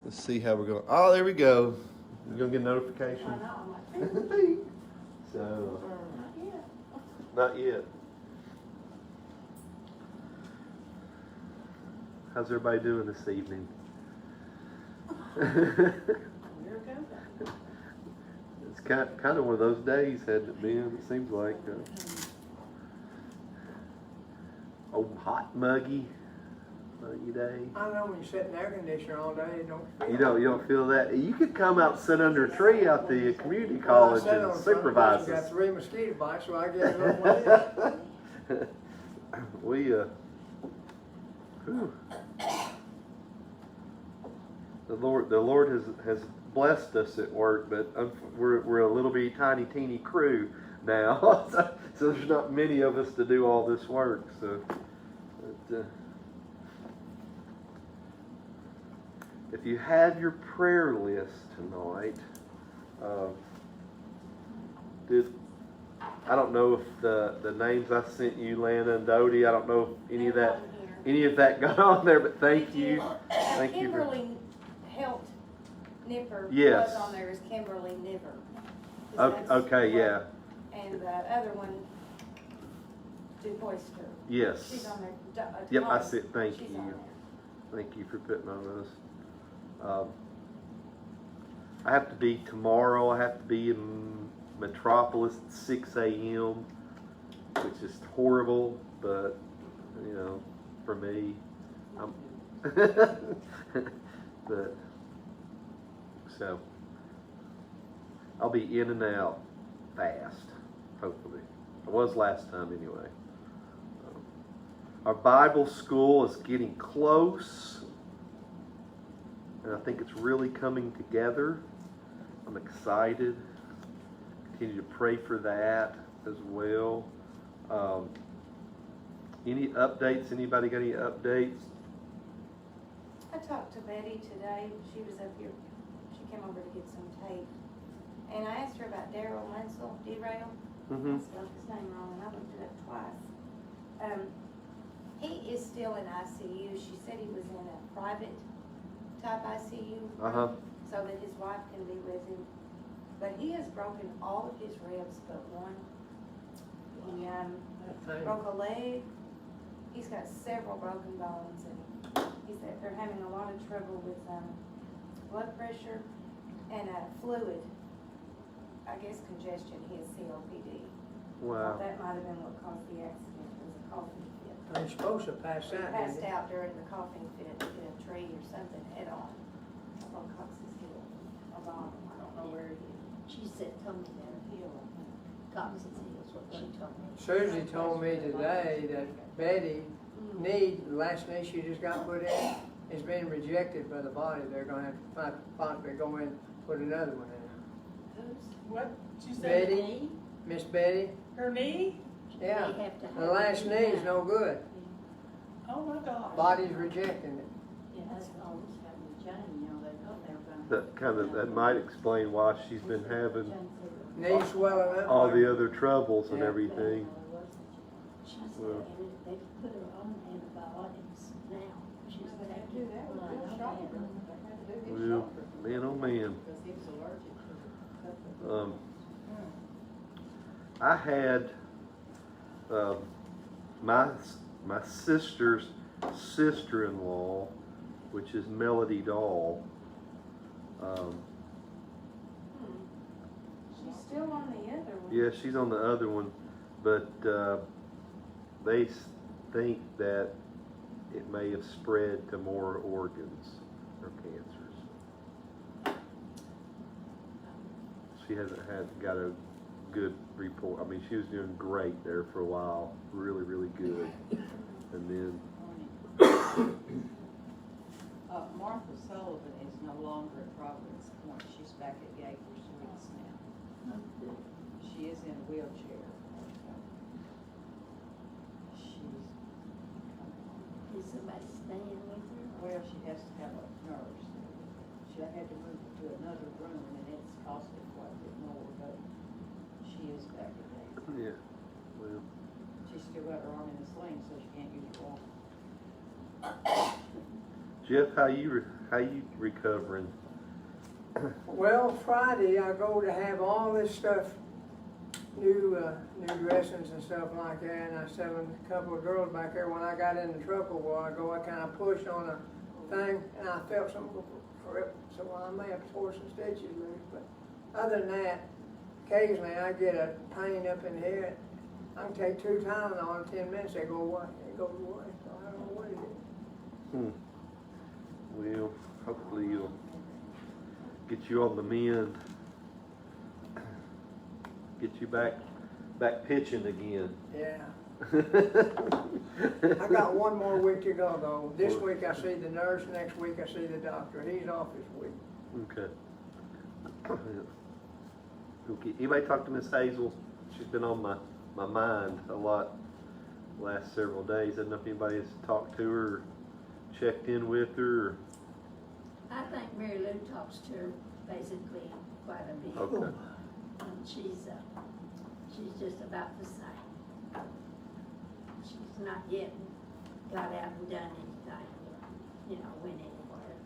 Let's see how we're going. Oh, there we go. You're going to get a notification? I know, I'm like, So, not yet. not yet. How's everybody doing this evening? Here it goes. It's kind of one of those days, hasn't it been? It seems like old hot muggy day. I know when you sit in the air conditioner all day, you don't feel You don't feel that. You could come out and sit under a tree out the community Well, I college sat on and the front supervise porch and us. got 3 mosquito bites, so I get it on with it. We whew. The Lord has blessed us at work, but we're a little bitty tiny teeny crew now, so there's not many of us to do all this work. So, but, if you have your prayer list tonight, I don't know if the names I sent you, Lana and Dodie, I don't know if any of that got on there, but thank you. Thank you. Kimberly helped Nipper. Yes. Was on there is Kimberly Nipper. Okay, yeah. And the other one, DePoyster. Yes. She's on there. Yep, I see it. Thank She's you. on there. Thank you for putting on those. I have to be tomorrow. I have to be in Metropolis at 6 a.m., which is horrible, but you know, for me, but so I'll be in and out fast, hopefully. I was last time anyway. Our Bible school is getting close, and I think it's really coming together. I'm excited. Continue to pray for that as well. Any updates? Anybody got any updates? I talked to Betty today. She was up here. She came over to get some tape. And I asked her about Daryl Munsell, derail. Mm-hmm. I spelled his name wrong and I looked it up twice. He is still in ICU. She said he was in a private type ICU Uh-huh. so that his wife can be with him. But he has broken all of his ribs but one. He broke a leg. He's got several broken bones, and he said they're having a lot of trouble with blood pressure and fluid. I guess congestion. He has COPD. Wow. That might have been what caused the accident. It was a coughing fit. You're supposed to pass He out. passed didn't you? out during the coughing fit, hit a tree or something head on. Up on Cox's Hill, a bottom. I don't know where it is. She said, told me that hill, Cox's Hill is what she told me. Susie told me today that Betty last knee she just got put in, is being rejected by the body. They're gonna have to find a spot to go in and put another one in. Who's? What? She said Betty. Me? Miss Betty? her knee? Yeah. They have to have The last it knee is no good. Oh my gosh. Body's rejecting it. Yeah, that's always happened with Jane, you know, they thought they were gonna. That might explain why she's been having Jane said, Knee swelling up. all the other troubles and Yeah. everything. She said, Well. and they put her on antibiotics now. She's They had to taking. do that with well, I Bill know Sharper. they had They had to do Bill Well, Sharper. man, oh man. Because he was allergic to it. I had my sister's sister-in-law, which is Melody Dahl. She's still on the other one. Yeah, she's on the other one, but they think that it may have spread to more organs or cancers. She hasn't got a good report. I mean, she was doing great there for a while, really, really good, and then Martha Sullivan is no longer at Providence Point. She's back at Gators Woods now. She is in a wheelchair. She's Is somebody staying with her? well, she has to have a nurse. She had to move to another room, and it's costing quite a bit more, but she is back at Gators. yeah, well, She's still got her arm in a sling, so she can't use her walker. Jeff, how you recovering? Well, Friday I go to have all this stuff, new dressings and stuff like that, and I was telling a couple of girls back there, when I got in the truck a while ago, I kinda pushed on a thing, and I felt something for it, so I may have tore some stitches loose, but other than that, occasionally I get a pain up in here. I can take 2 Tylenol in 10 minutes, they go away, so I don't know what it is. Well, hopefully you'll get you on the mend. Get you back pitching again. Yeah. I got 1 more week to go though. This week I see the nurse, next week I see the doctor. He's off this week. Okay. Okay. Anybody talk to Miss Hazel? She's been on my mind a lot the last several days. I don't know if anybody has talked to her or checked in with her. Or... I think Mary Lou talks to her basically quite a bit. Okay. And she's just about the same. She's not yet got out and done anything, went anywhere.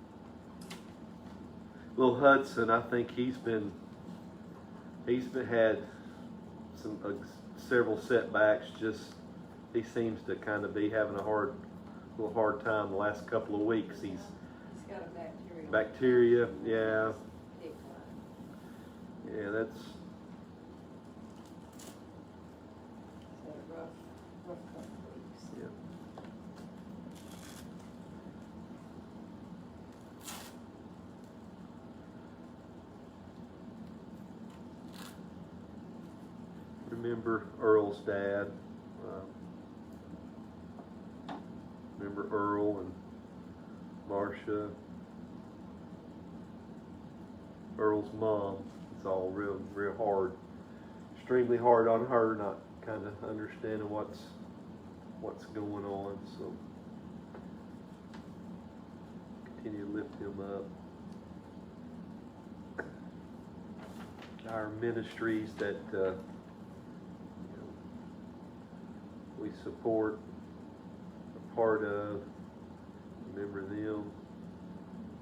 Little Hudson, I think he's been had some several setbacks. Just he seems to kind of be having a little hard time the last couple of weeks. He's got a bacteria, yeah, tick line. yeah. That's He's had a rough couple of weeks. yeah. Remember Earl's dad. Remember Earl and Marcia. Earl's mom. It's all real hard. Extremely hard on her, not kind of understanding what's going on. So continue to lift him up. Our ministries that we support, a part of. Remember them.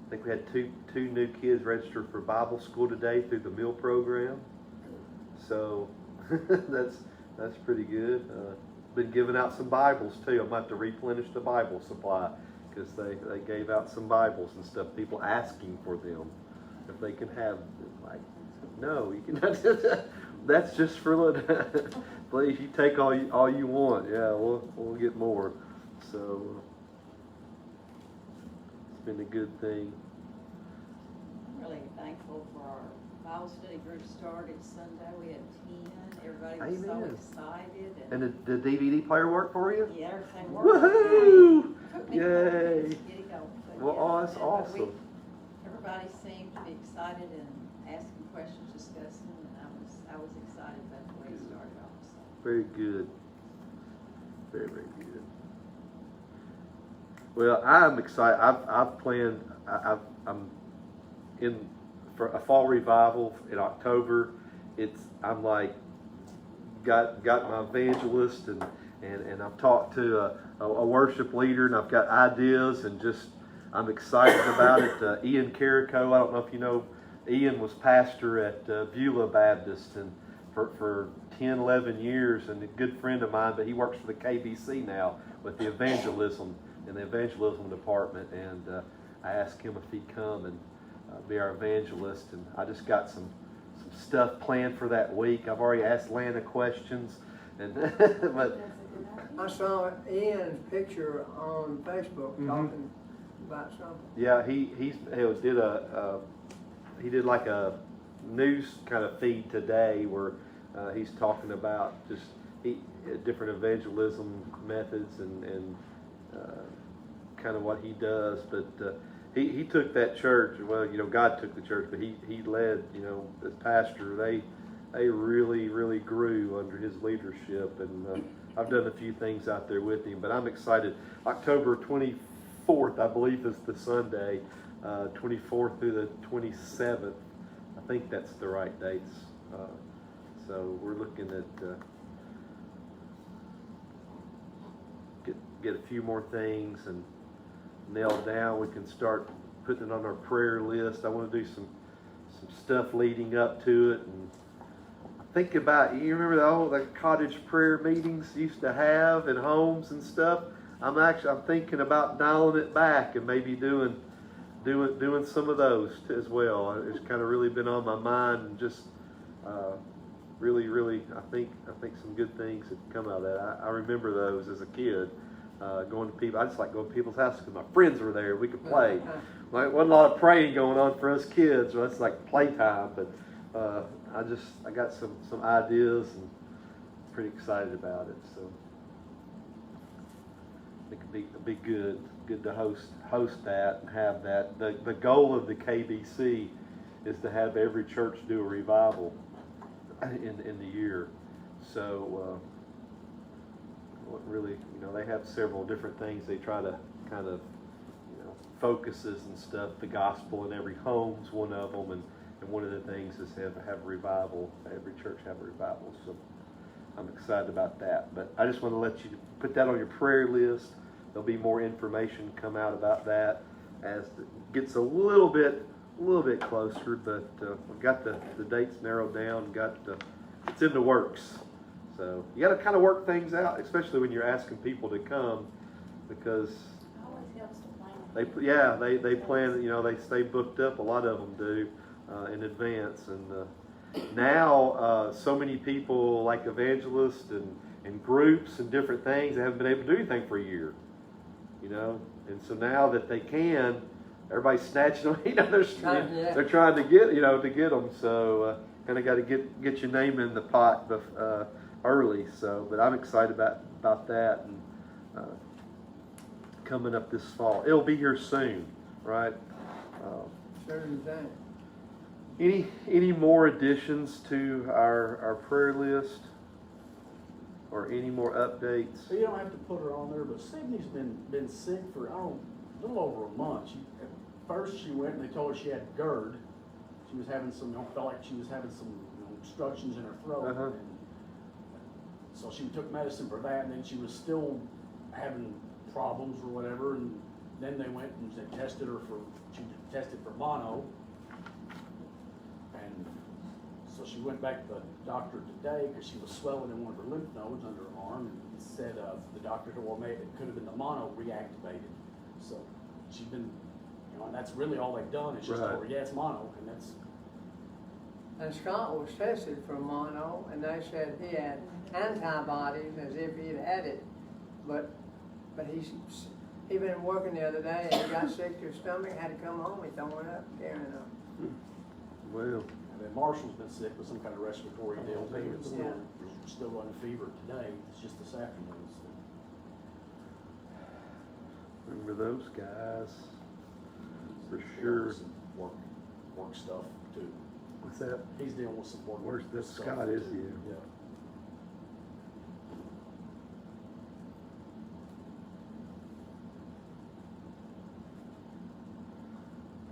I think we had two new kids register for Bible school today through the meal program. So that's pretty good. Been giving out some Bibles too. I'm about to replenish the Bible supply because they gave out some Bibles and stuff. People asking for them if they can have them. Like, no, you cannot. That's just for please. You take all you want. Yeah, we'll get more. So it's been a good thing. I'm really thankful for our Bible study group started Sunday. We had 10. Everybody was Amen. so excited. And the DVD player work for you? Yeah, everything worked. Woohoo! Took me Yay! to get it going. But Well, yeah, oh, that's but awesome. Everybody seemed to be excited and asking questions, discussing, and I was excited about the way it started off. So. Very good. Very, very good. Well, I'm excited. I've planned. I'm in for a fall revival in October. I'm like got my evangelist and I've talked to a worship leader and I've got ideas and just I'm excited about it. Ian Carrico. I don't know if you know. Ian was pastor at Beulah Baptist and for 10, 11 years and a good friend of mine, but he works for the KBC now with the evangelism in the evangelism department, and I asked him if he'd come and be our evangelist, and I just got some stuff planned for that week. I've already asked Lana questions, and but I saw Ian's picture on Facebook talking about something. yeah, he did like a news kind of feed today where he's talking about just different evangelism methods and kind of what he does. But he took that church. Well, God took the church, but he led. As pastor, they really grew under his leadership, and I've done a few things out there with him. But I'm excited. October 24th, I believe, is the Sunday. 24th through the 27th. I think that's the right dates. So we're looking at get a few more things and nailed down. We can start putting it on our prayer list. I want to do some stuff leading up to it, and think about, you remember all the cottage prayer meetings you used to have in homes and stuff? I'm thinking about dialing it back and maybe doing some of those as well. It's kind of really been on my mind, and just really, I think some good things have come out of that. I remember those as a kid, going to people. I just like going to people's houses because my friends were there. We could play. Like, wasn't a lot of praying going on for us kids. Well, it's like playtime, but I got some ideas and pretty excited about it. So I think it'd be good to host that and have that. The goal of the KBC is to have every church do a revival in the year. So really, they have several different things they try to kind of, focuses and stuff. The gospel in every home's one of them, and one of the things is have a revival. Every church have a revival. So I'm excited about that. But I just want to let you put that on your prayer list. There'll be more information come out about that as it gets a little bit closer. But we've got the dates narrowed down. It's in the works. So you got to kind of work things out, especially when you're asking people to come, because Always helps to plan. they plan. They stay booked up. A lot of them do in advance, and now so many people like evangelists and groups and different things, they haven't been able to do anything for a year. And so now that they can, everybody's snatching them. They're trying to get them. So kind of got to get your name in the pot early. So, but I'm excited about that, and coming up this fall. It'll be here soon, right? Certain thing. Any more additions to our prayer list, or any more updates? So you don't have to put her on there, but Sydney's been sick for, a little over a month. At first she went and they told her she had GERD. She was having felt like she was having some obstructions in her throat. Uh-huh. And so she took medicine for that, and then she was still having problems or whatever, and then they went and they tested for mono. And so she went back to the doctor today because she was swelling in one of her lymph nodes under her arm, and said the doctor said, well, maybe it could have been the mono reactivated. So she's been, and that's really all they've done is just told her, yeah, it's mono, and that's. And Scott was tested for mono, and they said he had antibodies as if he'd had it, but he been working the other day and he got sick to his stomach, had to come home, he throwing up, carrying up. Well, And then Marshall's been sick with some kind of respiratory deal too. It's still running fever today. It's just this afternoon. So. remember those guys for He's dealing sure. with some work stuff too. What's that? He's dealing with some work. Where's this stuff Scott is too. you? Yeah.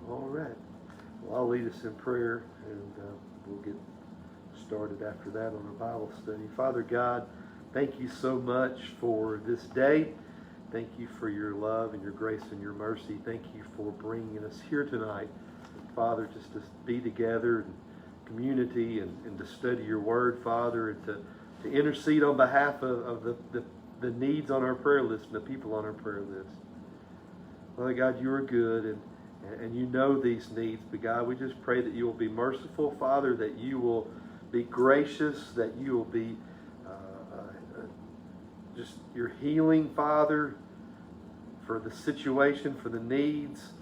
All right. Well, I'll lead us in prayer, and we'll get started after that on our Bible study. Father God, thank you so much for this day. Thank you for your love and your grace and your mercy. Thank you for bringing us here tonight, Father, just to be together in community and to study your word, Father, and to intercede on behalf of the needs on our prayer list and the people on our prayer list. Father God, you are good, and you know these needs, but God, we just pray that you will be merciful, Father, that you will be gracious, that you will be just your healing, Father, for the situation, for the needs.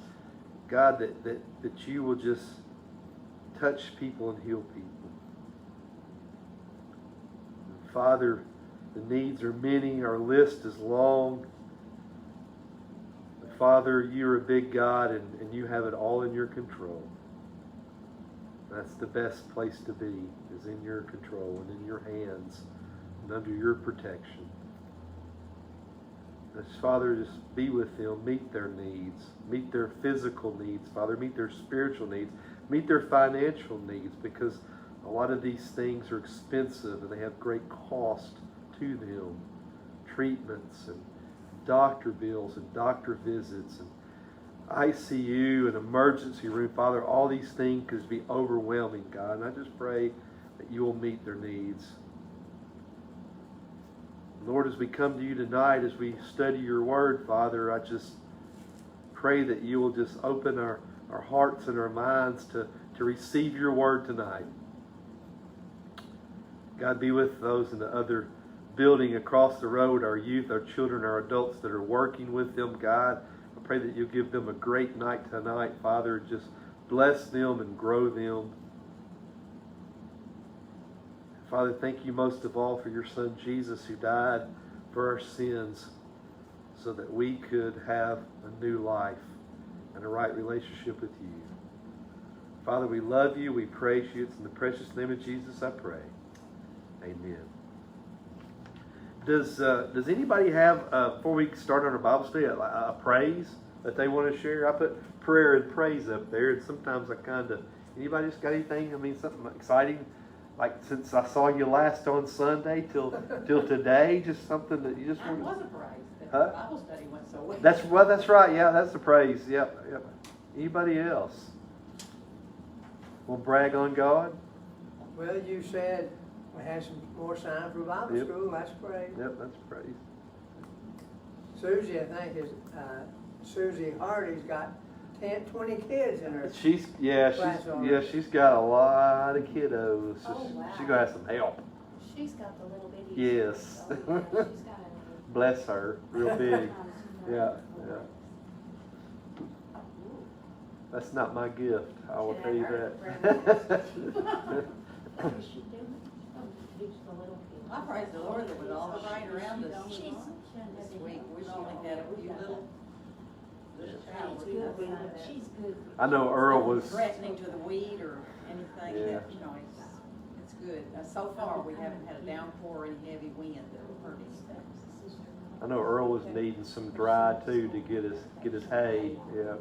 God, that you will just touch people and heal people. And Father, the needs are many, our list is long. But Father, you're a big God, and you have it all in your control. That's the best place to be, is in your control and in your hands and under your protection. Father, just be with them, meet their needs, meet their physical needs, Father, meet their spiritual needs, meet their financial needs, because a lot of these things are expensive and they have great cost to them. Treatments and doctor bills and doctor visits. And ICU and emergency room. Father, all these things could be overwhelming, God. And I just pray that you will meet their needs. Lord, as we come to you tonight, as we study your word, Father, I just pray that you will just open our hearts and our minds to receive your word tonight. God, be with those in the other building across the road, our youth, our children, our adults that are working with them, God. I pray that you'll give them a great night tonight, Father. Just bless them and grow them. Father, thank you most of all for your Son Jesus, who died for our sins so that we could have a new life and a right relationship with you. Father, we love you. We praise you. It's in the precious name of Jesus I pray. Amen. Does anybody have, before we start on our Bible study, a praise that they want to share? I put prayer and praise up there, and sometimes I kind of, anybody just got anything? I mean, something exciting? Like since I saw you last on Sunday till today, just something that you just I want. was surprised that Huh? the Bible study went so well. That's right. Yeah, that's the praise. Yep. Anybody else? Will brag on God? Well, you said we had some more sign for Bible Yep. school. That's great. Yep, that's praise. Susie, I think, is Susie Hardy's got 20 kids in her. She's got a lot of kiddos. So Oh, wow. she's gonna have some help. She's got the little bitty. Yes. So, yeah, she's got a- Bless her, real big. Yeah. That's not my gift. I will tell you that. I praise the Lord that with all the rain around us this week, we've only had a few little showers. She's good. I know Earl was. Threatening to the weed or anything, Yeah. that, it's good. So far, we haven't had a downpour or any heavy wind that will hurt us. I know Earl was needing some dry too to get his hay. Yeah.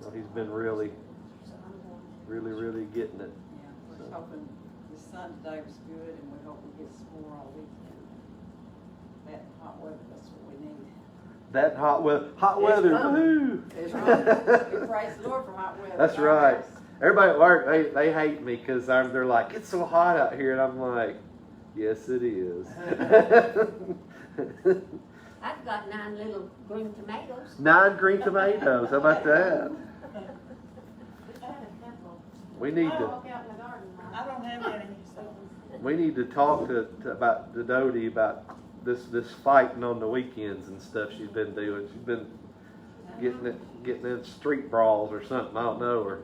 So he's been really getting it. Yeah, we're hoping the sun today was good, and we hope we get some more all weekend. That hot weather, that's what we need. That hot weather, coming. woohoo! It's We praise the Lord for hot weather. That's right. Everybody at work, they hate me because they're like, it's so hot out here, and I'm like, yes, it is. I've got 9 little green tomatoes. 9 green tomatoes. How about that? We need to. I don't have any, so. We need to talk to Dodie about this fighting on the weekends and stuff she's been doing. She's been getting in street brawls or something. I don't know. Or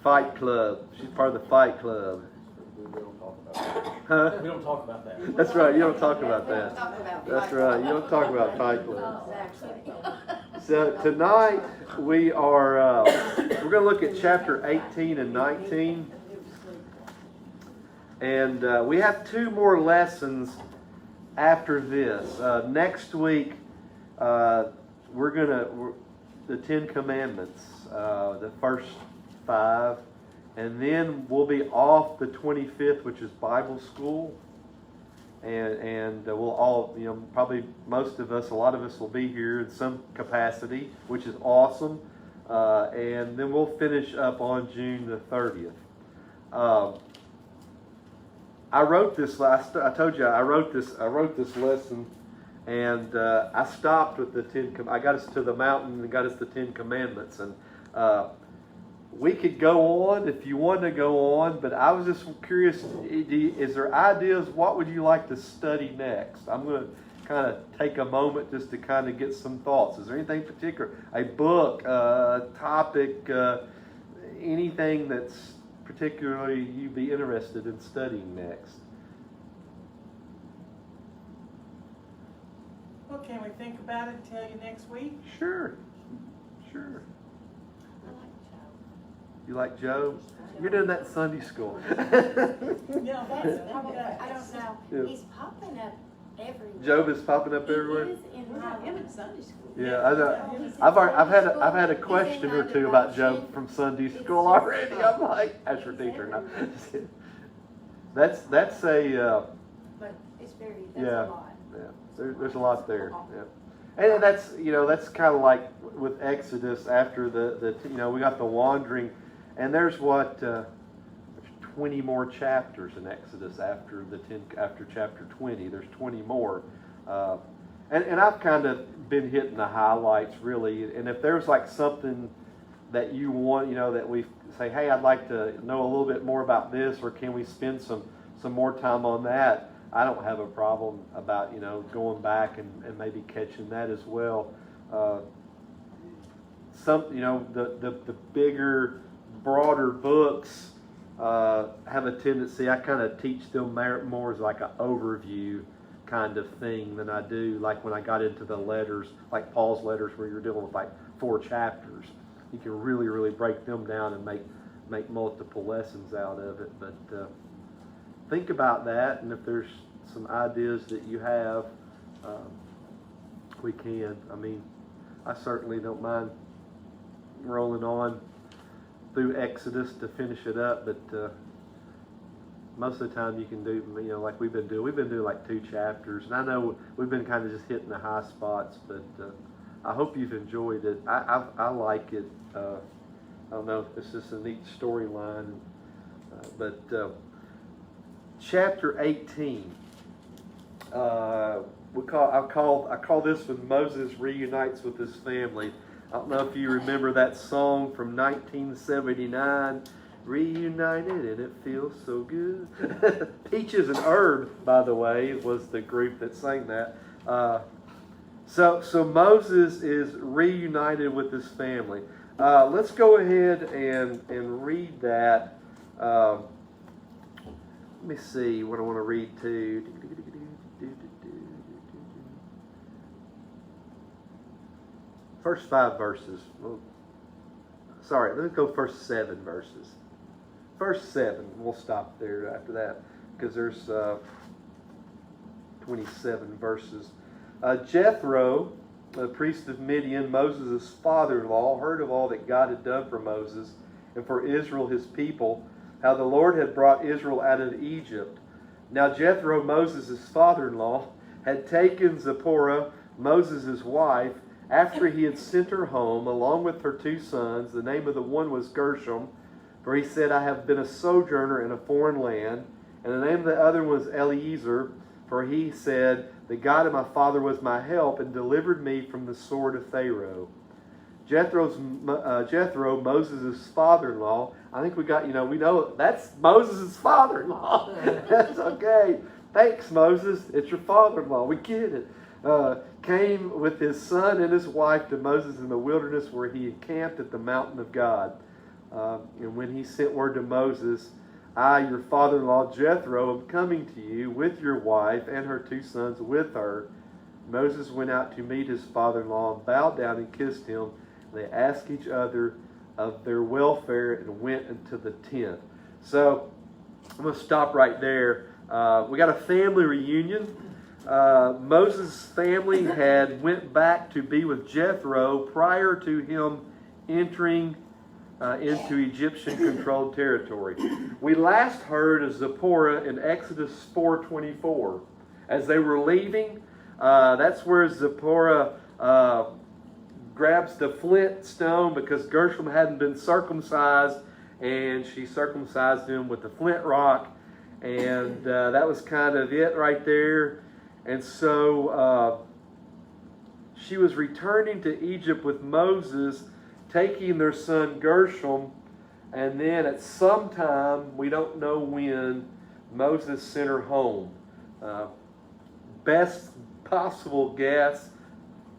fight club. She's part of the fight club. We don't talk about that. Huh? We don't talk about that. That's right. You don't talk about that. Talk about That's fight. right. You don't talk about fight club. Exactly. So tonight we are we're going to look at chapter 18 and 19. And we have 2 more lessons after this. Next week, we're the 10 Commandments, the first 5. And then we'll be off the 25th, which is Bible school. And we'll all, probably most of us, a lot of us will be here in some capacity, which is awesome. And then we'll finish up on June the 30th. I wrote this last. I told you I wrote this lesson, and I stopped with the 10. I got us to the mountain and got us the 10 Commandments, and we could go on if you wanted to go on. But I was just curious. Is there ideas? What would you like to study next? I'm going to kind of take a moment just to kind of get some thoughts. Is there anything particular? A book, a topic, anything that's particularly you'd be interested in studying next? Well, can we think about it and tell you next week? Sure. You like Joe? You're doing that in Sunday school. Yeah, that's, I don't know. Yeah. He's popping up everywhere. Job is popping up everywhere. He is in my Him in Sunday school. Yeah, I know. I've had a question or two about Job from Sunday school already. I'm like, that's your teacher. No. That's a But it's very, Yeah. that's a lot. yeah. There's a lot there. Yeah. And that's, that's kind of like with Exodus after we got the wandering, and there's 20 more chapters in Exodus after chapter 20. There's 20 more. And I've kind of been hitting the highlights really. And if there's like something that you want, that we say, hey, I'd like to know a little bit more about this, or can we spend some more time on that? I don't have a problem about, going back and maybe catching that as well. The bigger, broader books have a tendency, I kind of teach them more as like an overview kind of thing than I do like when I got into the letters, like Paul's letters where you're dealing with like 4 chapters. You can really, really break them down and make multiple lessons out of it. But think about that, and if there's some ideas that you have, we can. I mean, I certainly don't mind rolling on through Exodus to finish it up, but most of the time you can do, like we've been doing. We've been doing like 2 chapters, and I know we've been kind of just hitting the high spots, but I hope you've enjoyed it. I like it. I don't know, it's just a neat storyline, but chapter 18. I call this when Moses reunites with his family. I don't know if you remember that song from 1979, Reunited and It Feels So Good. Peaches and Herb, by the way, was the group that sang that. So Moses is reunited with his family. Let's go ahead and read that. Let me see what I want to read to. First 5 verses. Well, sorry, let's go first 7 verses. First 7, we'll stop there after that because there's 27 verses. Jethro, the priest of Midian, Moses' father-in-law, heard of all that God had done for Moses and for Israel his people, how the Lord had brought Israel out of Egypt. Now Jethro, Moses' father-in-law, had taken Zipporah, Moses' wife, after he had sent her home, along with her 2 sons. The name of the one was Gershom, for he said, I have been a sojourner in a foreign land. And the name of the other was Eliezer, for he said, the God of my father was my help and delivered me from the sword of Pharaoh. Jethro, Moses' father-in-law. I think we know that's Moses' father-in-law. That's okay. Thanks, Moses. It's your father-in-law. We get it. Came with his son and his wife to Moses in the wilderness where he encamped at the mountain of God. And when he sent word to Moses, I, your father-in-law Jethro, am coming to you with your wife and her 2 sons with her. Moses went out to meet his father-in-law and bowed down and kissed him. They asked each other of their welfare and went into the tent. So I'm going to stop right there. We got a family reunion. Moses' family had went back to be with Jethro prior to him entering into Egyptian-controlled territory. We last heard of Zipporah in Exodus 4:24. As they were leaving, that's where Zipporah grabs the flint stone because Gershom hadn't been circumcised, and she circumcised him with the flint rock, and that was kind of it right there. And so she was returning to Egypt with Moses, taking their son Gershom, and then at some time, we don't know when, Moses sent her home. Best possible guess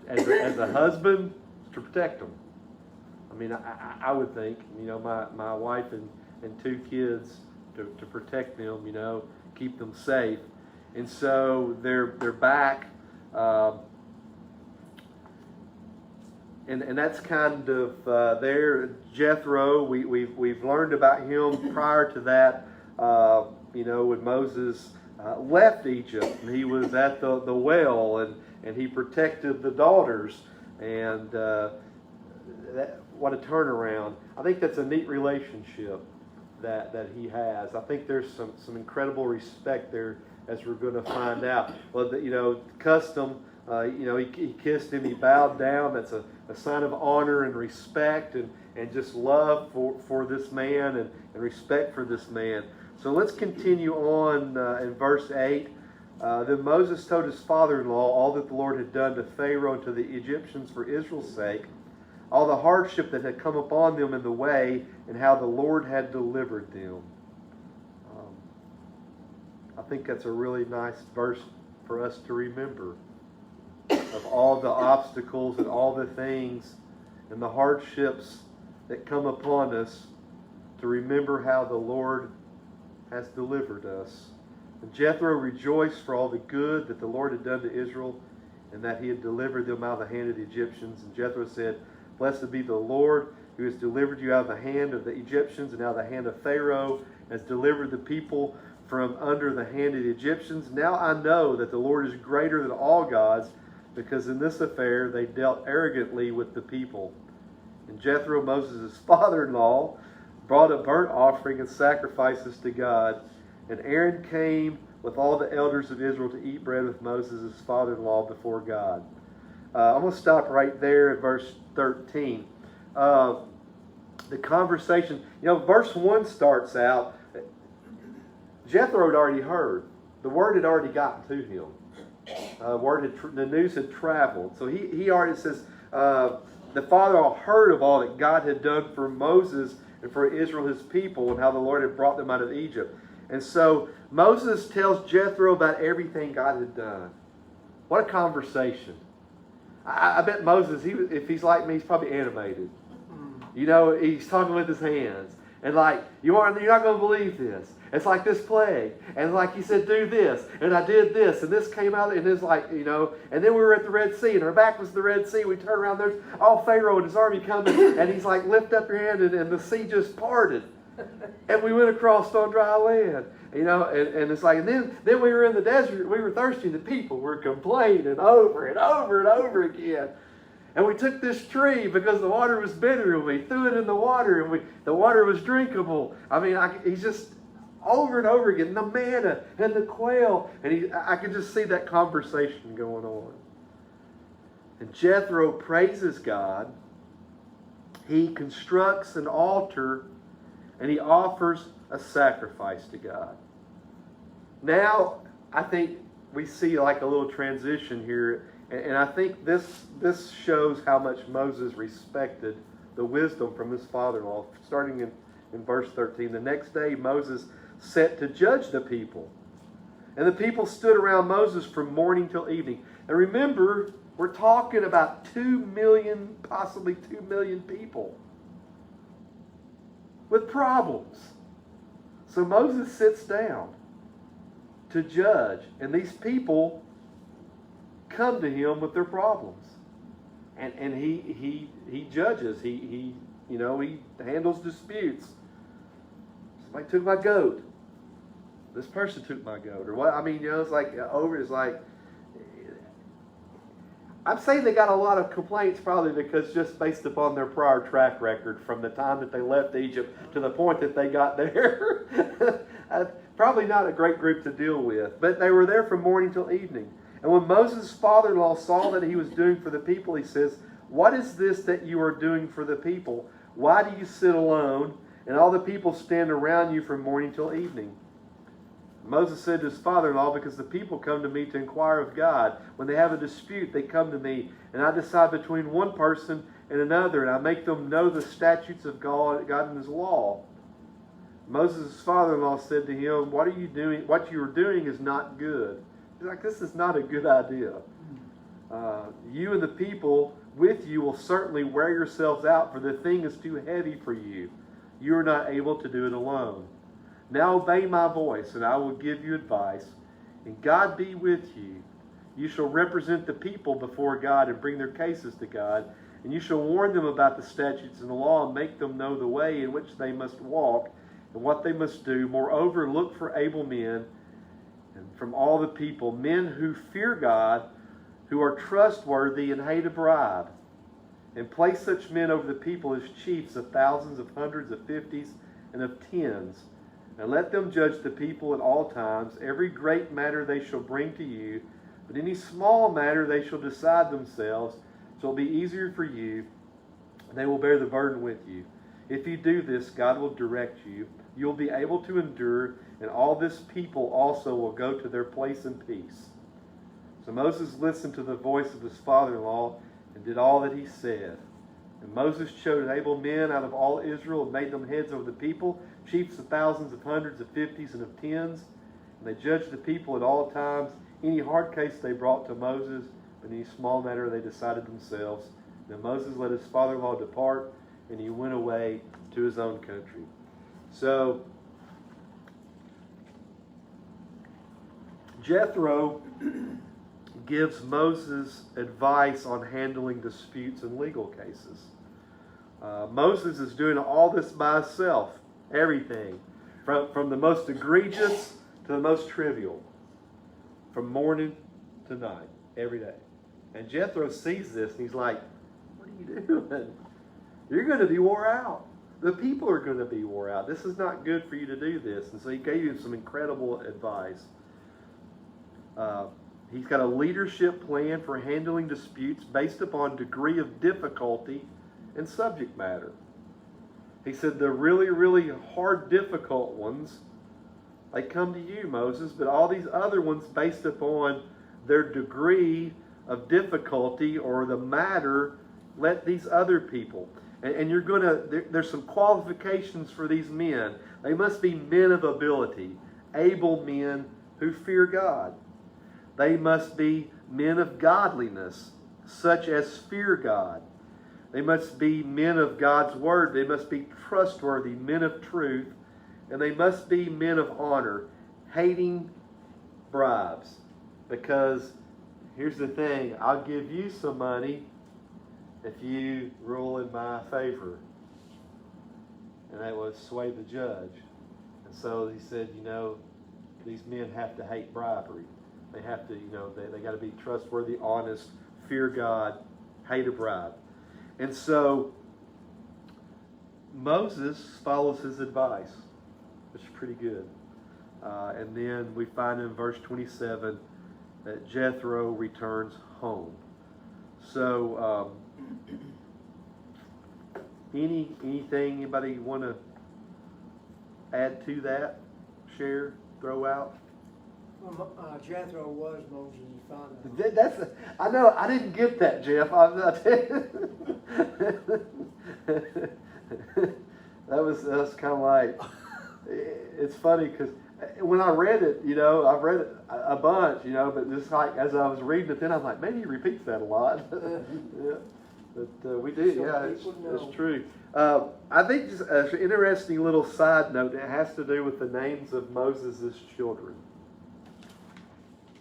as a husband to protect them. I mean, I would think, my wife and 2 kids to protect them, keep them safe. And so they're back, and that's kind of there. Jethro, we've learned about him prior to that. When Moses left Egypt, and he was at the well, and he protected the daughters, and what a turnaround! I think that's a neat relationship that he has. I think there's some incredible respect there, as we're going to find out. Well, custom He kissed him, he bowed down. That's a sign of honor and respect and just love for this man and respect for this man. So let's continue on in verse 8. Then Moses told his father-in-law all that the Lord had done to Pharaoh and to the Egyptians for Israel's sake, all the hardship that had come upon them in the way, and how the Lord had delivered them. I think that's a really nice verse for us to remember, of all the obstacles and all the things and the hardships that come upon us, to remember how the Lord has delivered us. And Jethro rejoiced for all the good that the Lord had done to Israel, and that he had delivered them out of the hand of the Egyptians. And Jethro said, "Blessed be the Lord, who has delivered you out of the hand of the Egyptians and out of the hand of Pharaoh, has delivered the people from under the hand of the Egyptians. Now I know that the Lord is greater than all gods, because in this affair they dealt arrogantly with the people." And Jethro, Moses' father-in-law, brought a burnt offering and sacrifices to God. And Aaron came with all the elders of Israel to eat bread with Moses, his father-in-law, before God. I'm going to stop right there at verse 13. The conversation, verse 1 starts out, Jethro had already heard. The word had already gotten to him. The news had traveled. So he already says, the father-in-law heard of all that God had done for Moses and for Israel, his people, and how the Lord had brought them out of Egypt. And so Moses tells Jethro about everything God had done. What a conversation. I bet Moses, if he's like me, he's probably animated. He's talking with his hands. And you're not going to believe this. It's like this plague. And he said, do this. And I did this. And this came out. And it's and then we were at the Red Sea. And our back was the Red Sea. We turned around. There's Pharaoh and his army coming. And he's lift up your hand. And the sea just parted. And we went across on dry land. And it's and then we were in the desert. We were thirsty. And the people were complaining over and over and over again. And we took this tree because the water was bitter, and we threw it in the water, and the water was drinkable. He's just over and over again. The manna and the quail. And I could just see that conversation going on. And Jethro praises God. He constructs an altar, and he offers a sacrifice to God. Now, I think we see a little transition here. And I think this shows how much Moses respected the wisdom from his father-in-law. Starting in verse 13. The next day Moses set to judge the people. And the people stood around Moses from morning till evening. And remember, we're talking about 2 million, possibly 2 million people with problems. So Moses sits down to judge. And these people come to him with their problems, and he judges. He handles disputes. Somebody took my goat. This person took my goat, or what? I'm saying they got a lot of complaints, probably because just based upon their prior track record from the time that they left Egypt to the point that they got there. Probably not a great group to deal with, but they were there from morning till evening. And when Moses' father-in-law saw that he was doing for the people, he says, "What is this that you are doing for the people? Why do you sit alone, and all the people stand around you from morning till evening?" Moses said to his father-in-law, "Because the people come to me to inquire of God. When they have a dispute, they come to me, and I decide between one person and another, and I make them know the statutes of God and His law." Moses' father-in-law said to him, "What are you doing? What you are doing is not good." He's like, "This is not a good idea. You and the people with you will certainly wear yourselves out, for the thing is too heavy for you. You are not able to do it alone. Now obey my voice, and I will give you advice, and God be with you. You shall represent the people before God and bring their cases to God, and you shall warn them about the statutes and the law and make them know the way in which they must walk and what they must do. Moreover, look for able men and from all the people, men who fear God, who are trustworthy and hate a bribe. And place such men over the people as chiefs of thousands, of hundreds, of fifties, and of tens. And let them judge the people at all times. Every great matter they shall bring to you, But any small matter they shall decide themselves, so it will be easier for you, and they will bear the burden with you. If you do this, God will direct you. You will be able to endure, and all this people also will go to their place in peace. So Moses listened to the voice of his father-in-law and did all that he said. And Moses chose able men out of all Israel and made them heads over the people, chiefs of thousands, of hundreds, of fifties, and of tens. And they judged the people at all times. Any hard case they brought to Moses, but any small matter they decided themselves. Then Moses let his father-in-law depart, and he went away to his own country. So Jethro gives Moses advice on handling disputes and legal cases. Moses is doing all this by himself, everything, from the most egregious to the most trivial, from morning to night, every day. And Jethro sees this and he's like, what are you doing? You're going to be wore out. The people are going to be wore out. This is not good for you to do this. And so he gave him some incredible advice. He's got a leadership plan for handling disputes based upon degree of difficulty and subject matter. He said the really, really hard, difficult ones, they come to you, Moses, but all these other ones based upon their degree of difficulty or the matter, let these other people. And you're going to, there's some qualifications for these men. They must be men of ability, able men who fear God. They must be men of godliness, such as fear God. They must be men of God's word. They must be trustworthy, men of truth. And they must be men of honor, hating bribes. Because here's the thing, I'll give you some money if you rule in my favor. And that was sway the judge. And so he said, these men have to hate bribery. They have to, they got to be trustworthy, honest, fear God, hate a bribe. And so Moses follows his advice, which is pretty good. And then we find in verse 27 that Jethro returns home. So anything anybody want to add to that? Share? Throw out? Well, Jethro was Moses' father. That's I know. I didn't get that, Jeff. That's kind of like, it's funny because when I read it, I've read it a bunch, but just like as I was reading it, then I'm like, maybe he repeats that a lot. Yeah. But we do, it's true. I think just an interesting little side note that has to do with the names of Moses' children.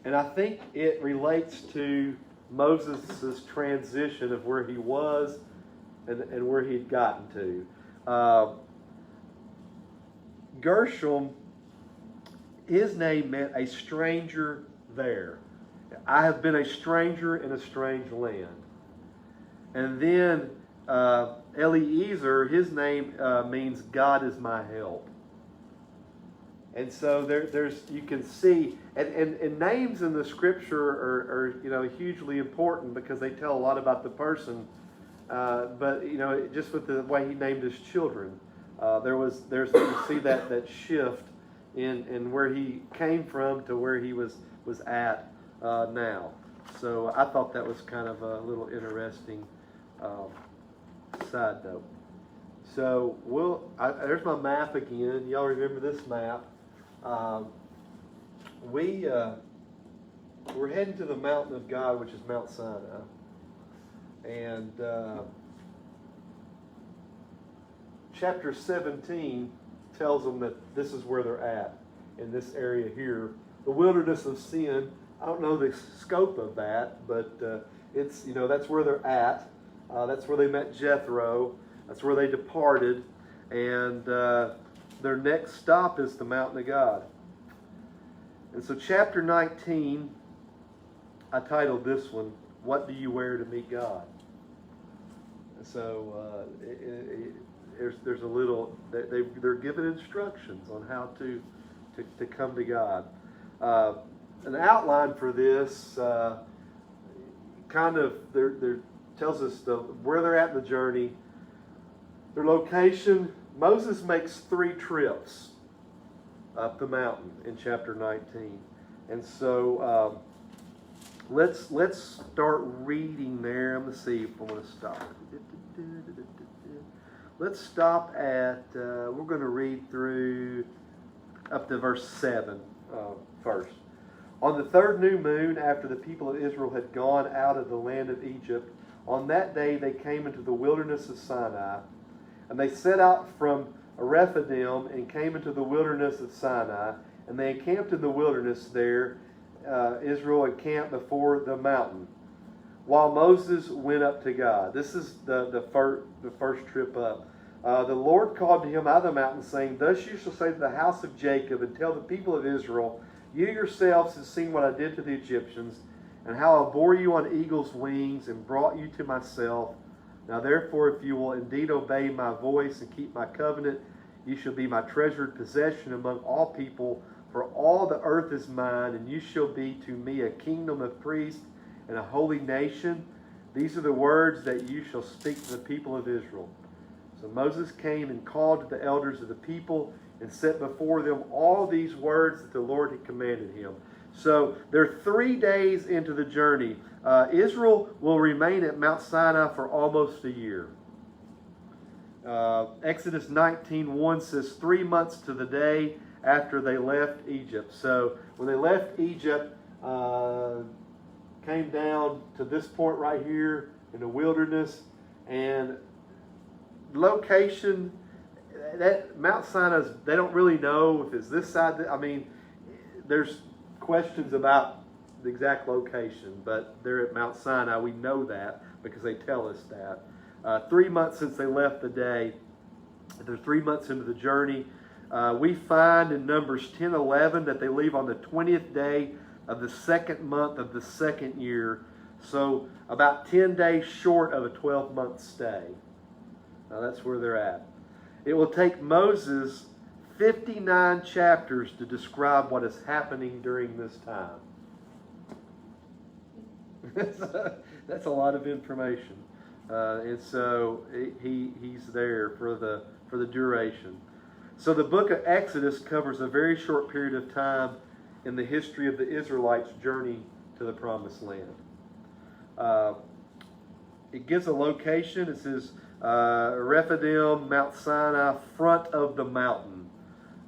And I think it relates to Moses' transition of where he was and where he'd gotten to. Gershom, his name meant a stranger there. I have been a stranger in a strange land. And then Eliezer, his name means God is my help. And so there's you can see, and names in the scripture are hugely important because they tell a lot about the person. But just with the way he named his children, there's you see that shift in where he came from to where he was at now. So I thought that was kind of a little interesting side note. So there's my map again. Y'all remember this map? We're heading to the mountain of God, which is Mount Sinai, and chapter 17 tells them that this is where they're at in this area here, the wilderness of sin. I don't know the scope of that, but it's that's where they're at. That's where they met Jethro. That's where they departed, and their next stop is the mountain of God. And so chapter 19, I titled this one, "What Do You Wear to Meet God?" And so there's a little, they're given instructions on how to come to God. an outline for this, kind of there tells us where they're at in the journey, their location. Moses makes 3 trips up the mountain in chapter 19, and so let's start reading there. I'm gonna see if I want to stop. Let's stop at we're going to read through up to verse 7 first. On the 3rd new moon, after the people of Israel had gone out of the land of Egypt, on that day they came into the wilderness of Sinai, and they set out from Rephidim and came into the wilderness of Sinai, and they encamped in the wilderness there. Israel encamped before the mountain, while Moses went up to God. This is the first trip up. The Lord called to him out of the mountain, saying, Thus you shall say to the house of Jacob, and tell the people of Israel, You yourselves have seen what I did to the Egyptians, and how I bore you on eagle's wings, and brought you to myself. Now therefore, if you will indeed obey my voice, and keep my covenant, you shall be my treasured possession among all people, for all the earth is mine, and you shall be to me a kingdom of priests, and a holy nation. These are the words that you shall speak to the people of Israel. So Moses came and called to the elders of the people and set before them all these words that the Lord had commanded him. So they're 3 days into the journey. Israel will remain at Mount Sinai for almost a year. Exodus 19:1 says 3 months to the day after they left Egypt. So when they left Egypt, came down to this point right here in the wilderness, and location, that Mount Sinai, they don't really know if it's this side. I mean, there's questions about the exact location, but they're at Mount Sinai. We know that because they tell us that. 3 months since they left the day. They're 3 months into the journey. We find in Numbers 10:11 that they leave on the 20th day of the 2nd month of the 2nd year. So about 10 days short of a 12-month stay. Now that's where they're at. It will take Moses 59 chapters to describe what is happening during this time. That's a lot of information. And so he's there for the duration. So the book of Exodus covers a very short period of time in the history of the Israelites' journey to the Promised Land. It gives a location. It says Rephidim, Mount Sinai, front of the mountain.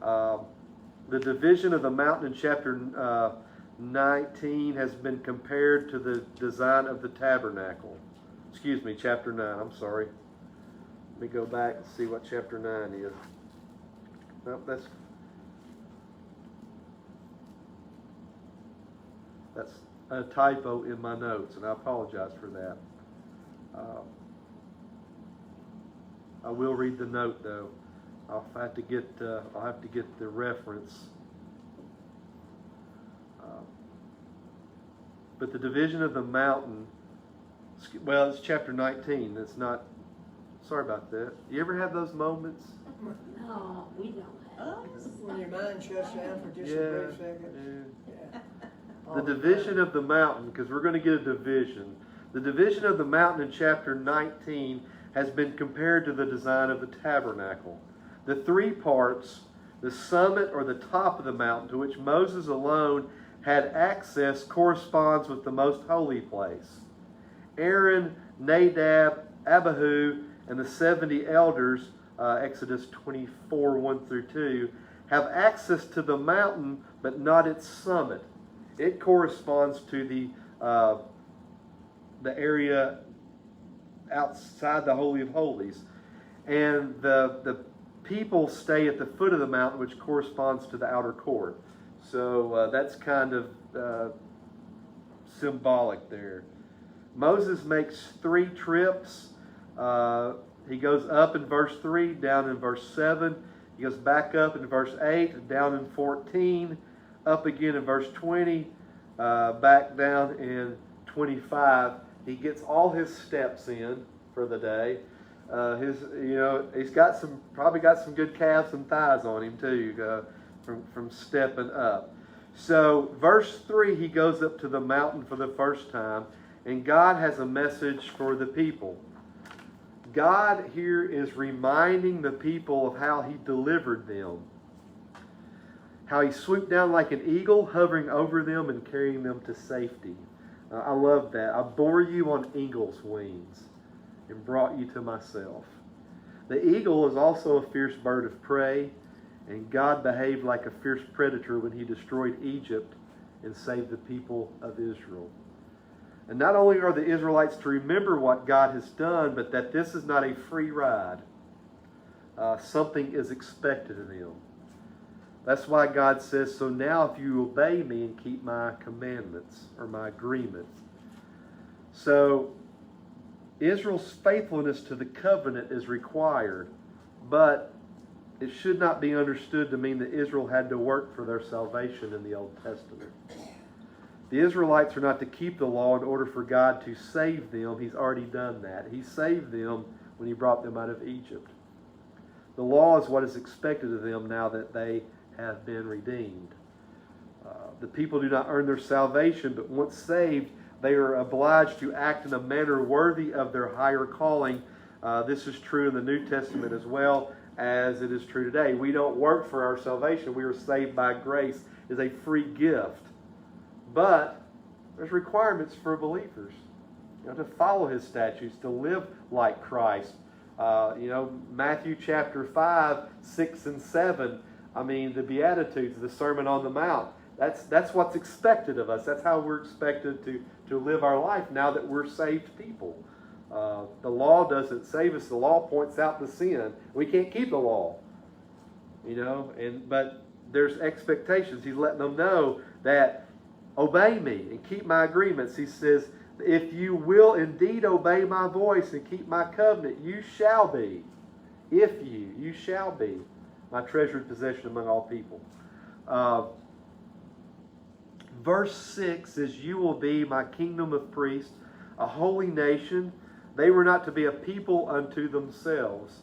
The division of the mountain in chapter 19 has been compared to the design of the tabernacle. Excuse me, chapter 9, I'm sorry. Let me go back and see what chapter 9 is. Nope, that's a typo in my notes, and I apologize for that. I will read the note though. I'll have to get the reference. But the division of the mountain. Well, it's chapter 19. It's not. Sorry about that. You ever have those moments? No, we don't have. When your mind shuts down for just a brief second. Yeah. The division of the mountain, because we're going to get a division. The division of the mountain in chapter 19 has been compared to the design of the tabernacle. The 3 parts, the summit or the top of the mountain to which Moses alone had access, corresponds with the most holy place. Aaron, Nadab, Abihu, and the 70 elders, Exodus 24, 1 through 2, have access to the mountain, but not its summit. It corresponds to the area outside the Holy of Holies. And the people stay at the foot of the mountain, which corresponds to the outer court. So that's kind of symbolic there. Moses makes 3 trips. He goes up in verse 3, down in verse 7. He goes back up in verse 8, down in 14, up again in verse 20, back down in 25. He gets all his steps in for the day. He's probably got some good calves and thighs on him too, from stepping up. So, verse 3, he goes up to the mountain for the first time, and God has a message for the people. God here is reminding the people of how he delivered them. How he swooped down like an eagle, hovering over them and carrying them to safety. I love that. I bore you on eagle's wings and brought you to myself. The eagle is also a fierce bird of prey, and God behaved like a fierce predator when he destroyed Egypt and saved the people of Israel. And not only are the Israelites to remember what God has done, but that this is not a free ride. Something is expected of them. That's why God says, so now if you obey me and keep my commandments or my agreement. So Israel's faithfulness to the covenant is required, but it should not be understood to mean that Israel had to work for their salvation in the Old Testament. The Israelites are not to keep the law in order for God to save them. He's already done that. He saved them when he brought them out of Egypt. The law is what is expected of them now that they have been redeemed. The people do not earn their salvation, but once saved, they are obliged to act in a manner worthy of their higher calling. This is true in the New Testament as well as it is true today. We don't work for our salvation. We are saved by grace. It is a free gift. But there's requirements for believers, to follow his statutes, to live like Christ. Matthew chapter 5, 6, and 7. The Beatitudes, the Sermon on the Mount. That's what's expected of us. That's how we're expected to live our life now that we're saved people. The law doesn't save us. The law points out the sin. We can't keep the law. But there's expectations. He's letting them know that obey me and keep my agreements. He says, if you will indeed obey my voice and keep my covenant, you shall be. You shall be my treasured possession among all people. Verse 6 says, you will be my kingdom of priests, a holy nation. They were not to be a people unto themselves,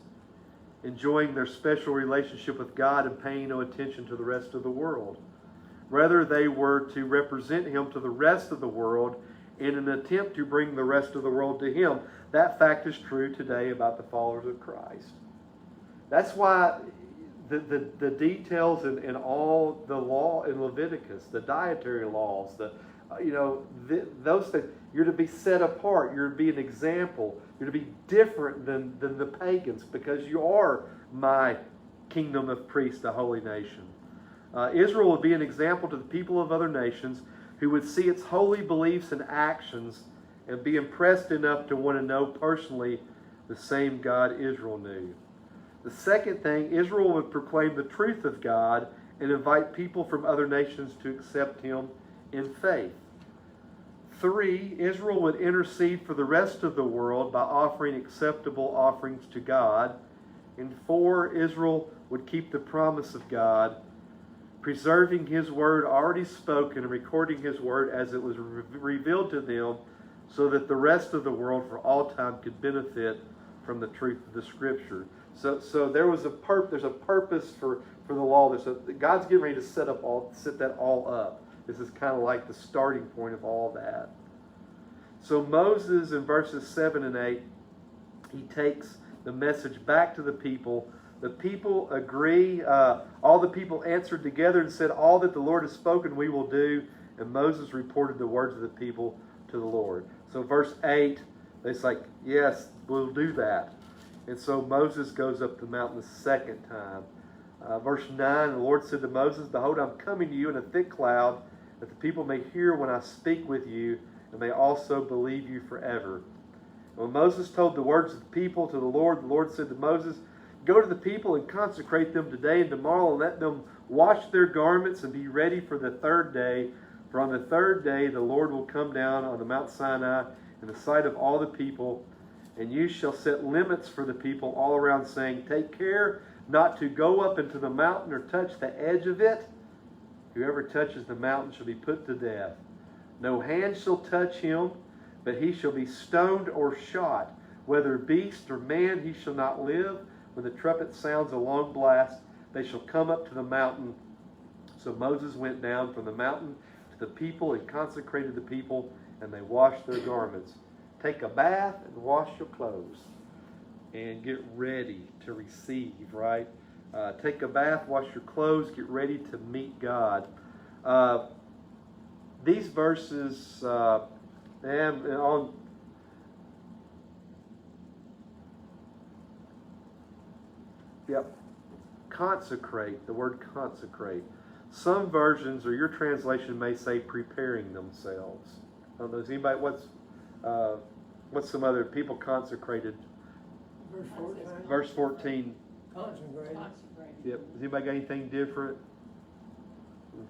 enjoying their special relationship with God and paying no attention to the rest of the world. Rather, they were to represent him to the rest of the world in an attempt to bring the rest of the world to him. That fact is true today about the followers of Christ. That's why the details in all the law in Leviticus, the dietary laws, those things, you're to be set apart. You're to be an example. You're to be different than the pagans because you are my kingdom of priests, a holy nation. Israel would be an example to the people of other nations who would see its holy beliefs and actions and be impressed enough to want to know personally the same God Israel knew. The second thing, Israel would proclaim the truth of God and invite people from other nations to accept him in faith. 3, Israel would intercede for the rest of the world by offering acceptable offerings to God. And 4, Israel would keep the promise of God, preserving his word already spoken and recording his word as it was revealed to them so that the rest of the world for all time could benefit from the truth of the Scripture. So there's a purpose for the law. God's getting ready to set that all up. This is kind of like the starting point of all that. So Moses in verses 7 and 8, he takes the message back to the people. The people agree. All the people answered together and said, all that the Lord has spoken we will do. And Moses reported the words of the people to the Lord. So verse 8, it's like, yes, we'll do that. And so Moses goes up the mountain the second time. Verse 9, the Lord said to Moses, behold, I'm coming to you in a thick cloud, that the people may hear when I speak with you, and may also believe you forever. And when Moses told the words of the people to the Lord said to Moses, go to the people and consecrate them today and tomorrow, and let them wash their garments and be ready for the third day. For on the third day the Lord will come down on the Mount Sinai in the sight of all the people, and you shall set limits for the people all around, saying, take care not to go up into the mountain or touch the edge of it. Whoever touches the mountain shall be put to death. No hand shall touch him, but he shall be stoned or shot. Whether beast or man, he shall not live. When the trumpet sounds a long blast, they shall come up to the mountain. So Moses went down from the mountain to the people and consecrated the people, and they washed their garments. Take a bath and wash your clothes and get ready to receive, right? Take a bath, wash your clothes, get ready to meet God. These verses, and on consecrate, the word consecrate. Some versions, or your translation may say preparing themselves. I don't know, does anybody, what's some other people consecrated? Verse 14. Verse 14. Consecrated. Yep. Has anybody got anything different?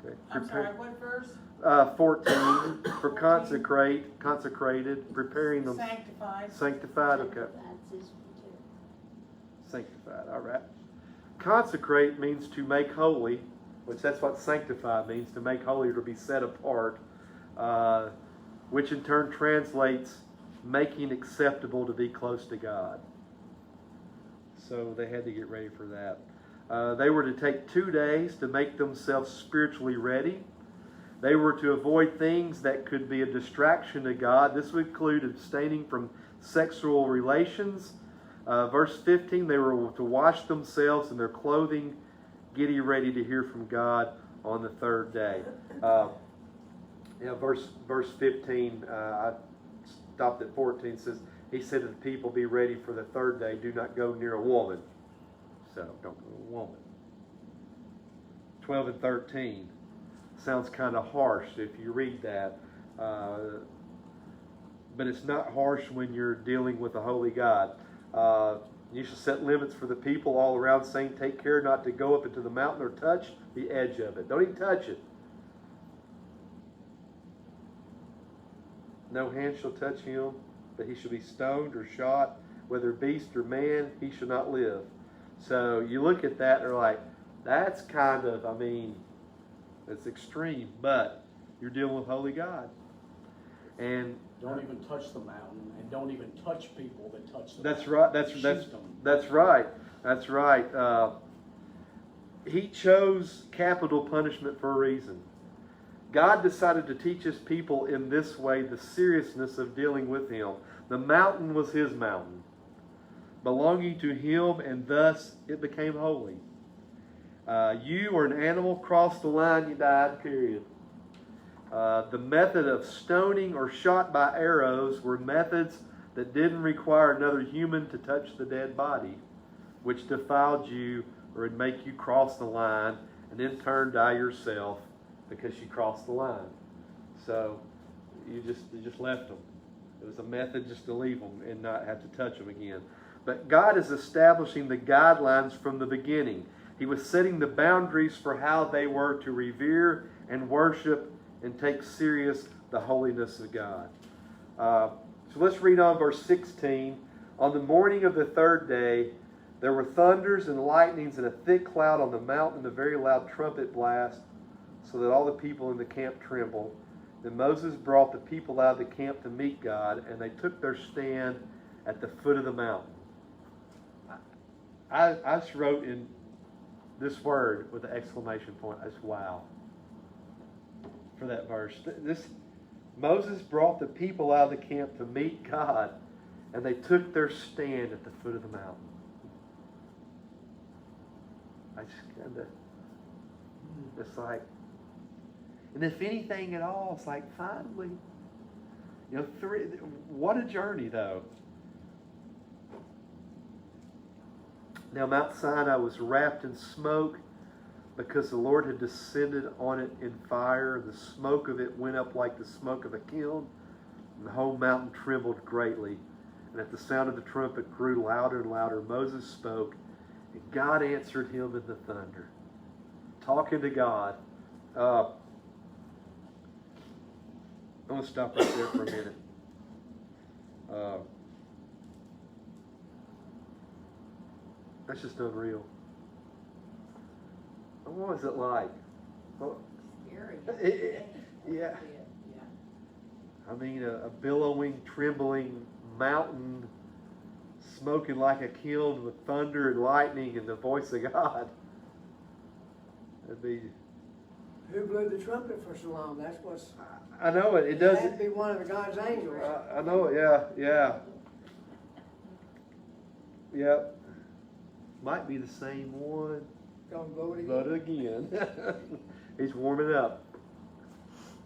Okay. I'm sorry, what verse? 14 for consecrate, consecrated, preparing them. Sanctified. Sanctified, okay. That's his too. Sanctified, all right. Consecrate means to make holy, which that's what sanctify means, to make holy or to be set apart, which in turn translates making acceptable to be close to God. So they had to get ready for that. They were to take 2 days to make themselves spiritually ready. They were to avoid things that could be a distraction to God. This would include abstaining from sexual relations. Verse 15, they were to wash themselves in their clothing, getting ready to hear from God on the third day. Verse 15, I stopped at 14, says, he said to the people, be ready for the third day, do not go near a woman. So, don't go near a woman. 12 and 13 sounds kind of harsh if you read that. But it's not harsh when you're dealing with a holy God. You shall set limits for the people all around, saying, take care not to go up into the mountain or touch the edge of it. Don't even touch it. No hand shall touch him, but he shall be stoned or shot, whether beast or man, he shall not live. So you look at that and are like, that's kind of, it's extreme, but you're dealing with holy God. And Don't even touch the mountain, and don't even touch people that touch the that's mountain. right. That's right. That's right. He chose capital punishment for a reason. God decided to teach his people in this way the seriousness of dealing with him. The mountain was his mountain, belonging to him, and thus it became holy. You or an animal crossed the line, you died, period. The method of stoning or shot by arrows were methods that didn't require another human to touch the dead body, which defiled you or would make you cross the line and in turn die yourself because you crossed the line. So you just left them. It was a method just to leave them and not have to touch them again. But God is establishing the guidelines from the beginning. He was setting the boundaries for how they were to revere and worship and take serious the holiness of God. So let's read on verse 16. On the morning of the third day, there were thunders and lightnings and a thick cloud on the mountain and a very loud trumpet blast, so that all the people in the camp trembled. Then Moses brought the people out of the camp to meet God, and they took their stand at the foot of the mountain. I just wrote in this word with an exclamation point. That's wow. For that verse. Moses brought the people out of the camp to meet God, and they took their stand at the foot of the mountain. I just kind of, it's like, and if anything at all, it's like finally, what a journey though. Now Mount Sinai was wrapped in smoke because the Lord had descended on it in fire. The smoke of it went up like the smoke of a kiln, and the whole mountain trembled greatly. And at the sound of the trumpet grew louder and louder. Moses spoke, and God answered him in the thunder. Talking to God. I'm going to stop right there for a minute. That's just unreal. What was it like? Well, Scary. yeah. Yeah. I mean, a billowing, trembling mountain smoking like a kiln with thunder and lightning and the voice of God. It'd be who blew the trumpet for so long? That's what's, I know it. It it does. had to be one of the God's angels. I know it. Yeah. Yep. Might be the same one. Gonna blow it But again. again, he's warming up.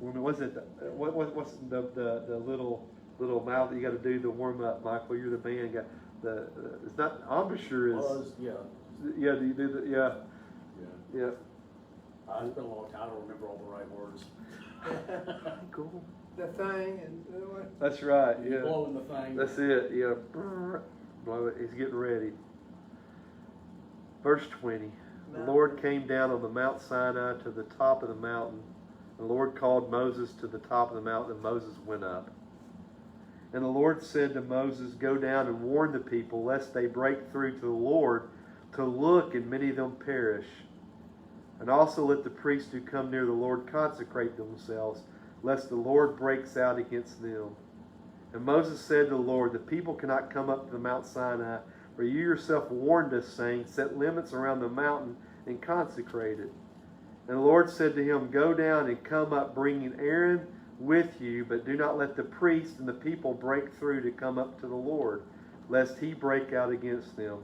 What's it? What's the little mouth that you got to do to warm up, Michael? You're the band guy. It's not embouchure. Is Yeah. yeah. Do you do the yeah? Yeah. It's been a long time. I don't remember all the right words. Cool. The thing and the what? That's right. Yeah. Blowing the thing. That's it. Yeah. Blow it. He's getting ready. Verse 20. The Lord came down on the Mount Sinai to the top of the mountain. The Lord called Moses to the top of the mountain, and Moses went up. And the Lord said to Moses, "Go down and warn the people, lest they break through to the Lord to look, and many of them perish. And also let the priests who come near the Lord consecrate themselves, lest the Lord breaks out against them." And Moses said to the Lord, "The people cannot come up to the Mount Sinai, for you yourself warned us, saying, set limits around the mountain and consecrate it." And the Lord said to him, "Go down and come up, bringing Aaron with you, but do not let the priests and the people break through to come up to the Lord, lest he break out against them."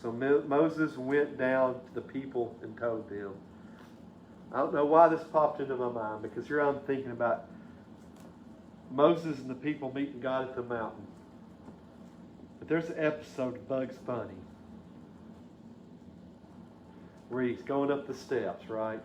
So Moses went down to the people and told them. I don't know why this popped into my mind, because here I'm thinking about Moses and the people meeting God at the mountain. But there's an episode of Bugs Bunny where he's going up the steps, right?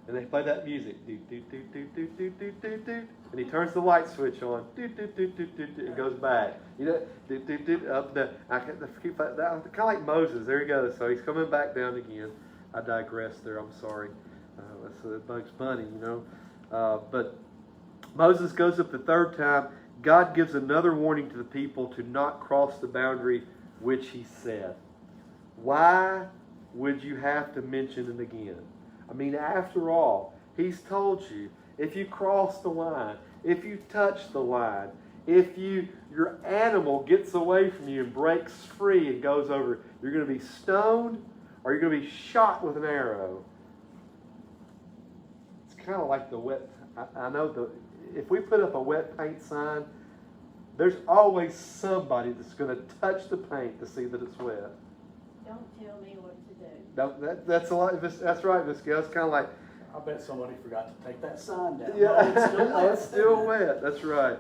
And they play that music, do do do do do do do do do, and he turns the light switch on, do do do do do do, and goes back. You know, do do do up the. I keep that kind of like Moses. There he goes. So he's coming back down again. I digress there. I'm sorry. That's Bugs Bunny, you know. But Moses goes up the third time. God gives another warning to the people to not cross the boundary which he said. Why would you have to mention it again? I mean, after all, he's told you, if you cross the line, if you touch the line, if your animal gets away from you and breaks free and goes over, you're going to be stoned or you're going to be shot with an arrow. It's kind of like the wet. I know if we put up a wet paint sign, there's always somebody that's going to touch the paint to see that it's wet. Don't tell me what to do. That's a lot. That's right, Miss Gail. It's kind of like, I bet somebody forgot to take that sign down. yeah, Oh, it's still wet. it's still wet. That's right.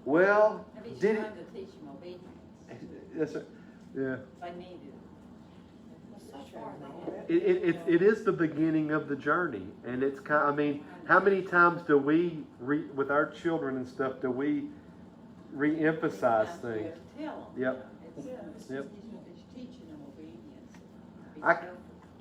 Well, Maybe did trying it? to teach them obedience. Yes, sir. Yeah. They need it. It is the beginning of the journey, and it's kind. I mean, how many times do we with our children and stuff do we re-emphasize things? Tell them. Yep. It's Yep. it's teaching them obedience. Be I- careful.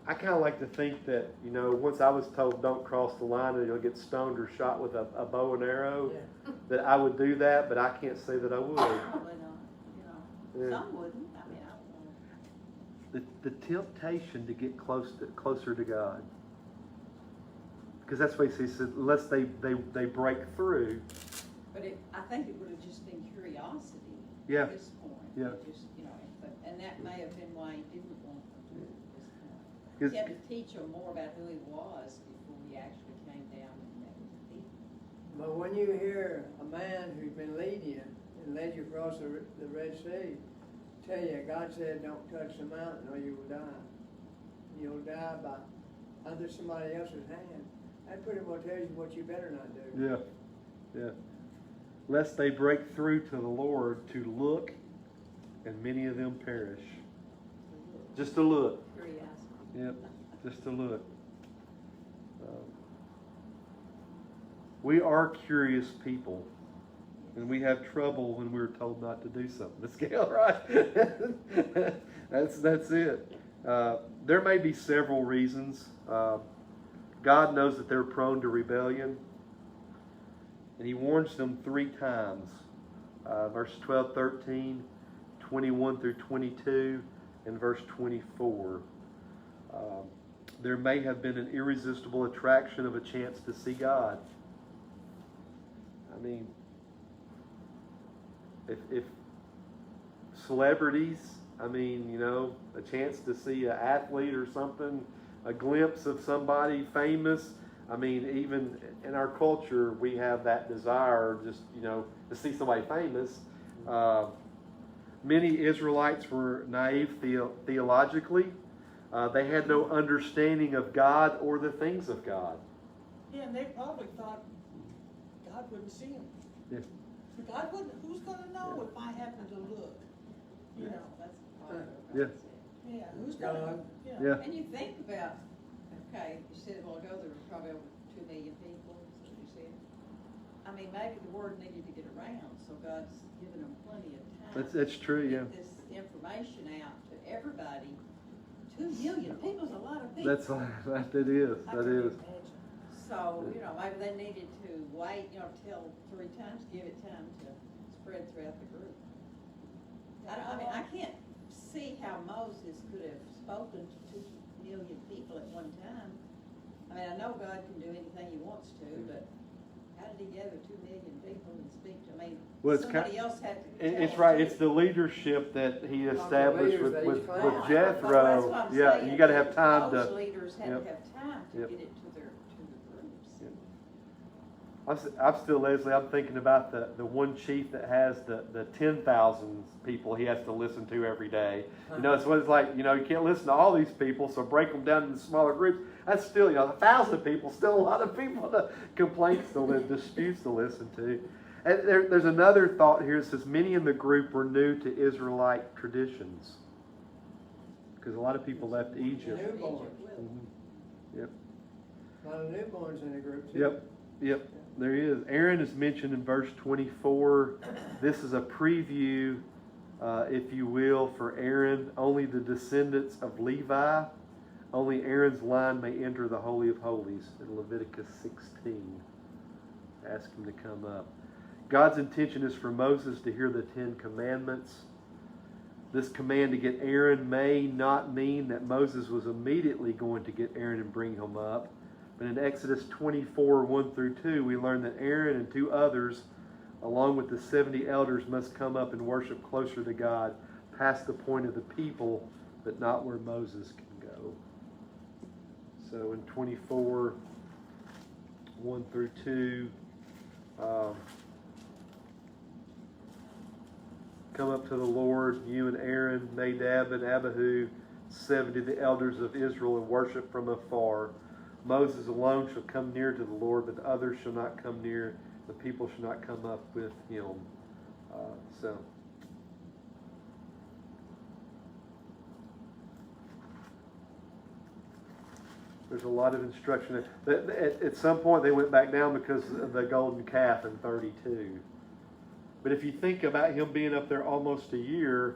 I kind of like to think that, you know, once I was told don't cross the line and you'll get stoned or shot with a bow and arrow, Yeah. that I would do that, but I can't say that I would. Probably not, you know. Yeah. Some wouldn't. I mean, I don't know. The temptation to get closer to God, because that's what he said. Unless they break through. But I think it would have just been curiosity Yeah. at this point. Yeah. It just, you know, and that may have been why he didn't want them to at this point. 'Cause- He had to teach them more about who he was before he actually came down and met with the people. But when you hear a man who's been leading you and led you across the Red Sea, tell you God said don't touch the mountain or you will die. You'll die by under somebody else's hand. That pretty well tells you what you better not do. Yeah, yeah. Lest they break through to the Lord to look, and many of them perish. Just to look. Curiosity. Yep, just to look. We are curious people, and we have trouble when we're told not to do something. Miss Gail, right? That's it. There may be several reasons. God knows that they're prone to rebellion, and He warns them 3 times. Verse 12, 13, 21 through 22, and verse 24. There may have been an irresistible attraction of a chance to see God. I mean, if celebrities, I mean, you know, a chance to see an athlete or something, a glimpse of somebody famous, I mean, even in our culture, we have that desire just, to see somebody famous. Many Israelites were naive theologically. They had no understanding of God or the things of God. Yeah, and they probably thought God wouldn't see them. Yeah. God wouldn't, who's gonna know if I happen to look? You know, That's part of it. Yeah. yeah, who's gonna, God. Yeah. And you think about, okay, you said a while ago there were probably over 2 million people, is what you said. I mean, maybe the word needed to get around, so God's given them plenty of time. That's true, to yeah. get this information out to everybody. 2 million people's a lot of people. That it is. I That can is. imagine. So, maybe they needed to wait, tell 3 times, give it time to spread throughout the group. I can't see how Moses could have spoken to 2 million people at one time. I mean, I know God can do anything he wants to, but how did he gather 2 million people and speak to? I mean, Well, it's somebody else had to tell It's them right. too. It's the leadership that he established leaders that with each clan. Well, that's Jethro. what I'm Yeah, saying, you got to have that time those to. leaders had Yep. to have time to Yep. get it to the groups. Yep. I'm still, Leslie, I'm thinking about the one chief that has the 10,000 people he has to listen to every day. It's what it's like, you can't listen to all these people, so break them down into smaller groups. That's still, 1,000 people, still a lot of people, complaints disputes to listen to. And there's another thought here. It says, many in the group were new to Israelite traditions. Because a lot of people left Egypt. Newborns. Mhm. Yep. A lot of newborns in the group too. Yep, there is. Aaron is mentioned in verse 24. This is a preview, if you will, for Aaron. Only the descendants of Levi, only Aaron's line may enter the Holy of Holies in Leviticus 16. Ask him to come up. God's intention is for Moses to hear the 10 Commandments. This command to get Aaron may not mean that Moses was immediately going to get Aaron and bring him up. But in Exodus 24, 1 through 2, we learn that Aaron and 2 others, along with the 70 elders, must come up and worship closer to God, past the point of the people, but not where Moses can go. So in 24, 1 through 2, come up to the Lord, you and Aaron, Nadab and Abihu, 70 the elders of Israel, and worship from afar. Moses alone shall come near to the Lord, but the others shall not come near. The people shall not come up with him. There's a lot of instruction. At some point, they went back down because of the golden calf in 32. But if you think about him being up there almost a year,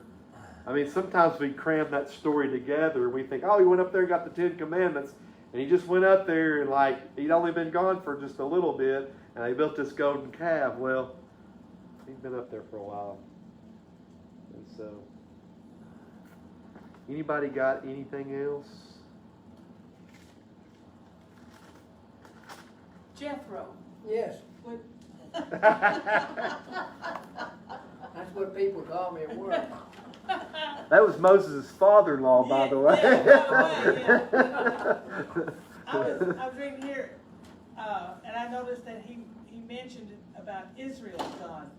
I mean, sometimes we cram that story together. We think, oh, he went up there and got the 10 Commandments, and he just went up there and he'd only been gone for just a little bit, and they built this golden calf. Well, he'd been up there for a while. And so, anybody got anything else? Jethro, Yes, would, that's what people call me at work. That was Moses' father-in-law, by the way. I was reading here, and I noticed that he mentioned about Israel's God.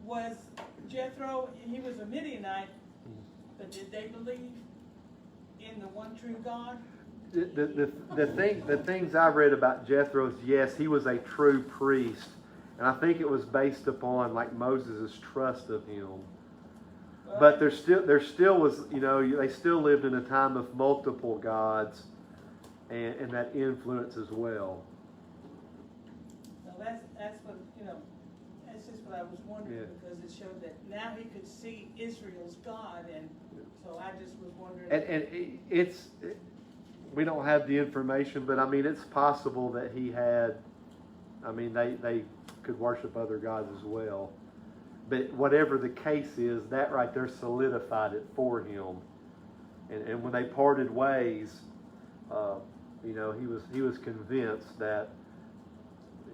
Was Jethro, he was a Midianite, but did they believe in the one true God? The things I read about Jethro is, yes, he was a true priest, and I think it was based upon Moses' trust of him. But there still was, they still lived in a time of multiple gods, and that influence as well. So that's what, that's just what I was wondering, Yeah. because it showed that now he could see Israel's God, and so I just was wondering. And we don't have the information, but I mean, it's possible that he had, they could worship other gods as well. But whatever the case is, that right there solidified it for him. And when they parted ways, he was convinced that,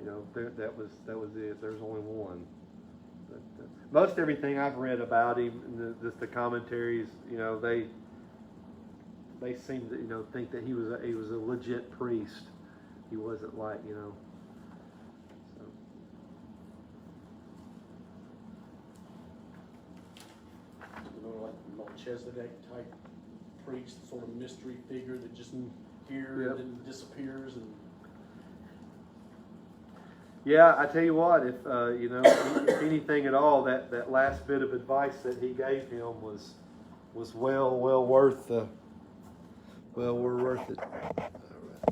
that was it. There's only one. But, most everything I've read about him, and the commentaries, they seem to think that he was a legit priest, he wasn't like, you know. So. You know, like Melchizedek type priest, sort of mystery figure that just here Yep. and then disappears and. Yeah, I tell you what, if you know, if anything at all, that last bit of advice that he gave him was well worth it.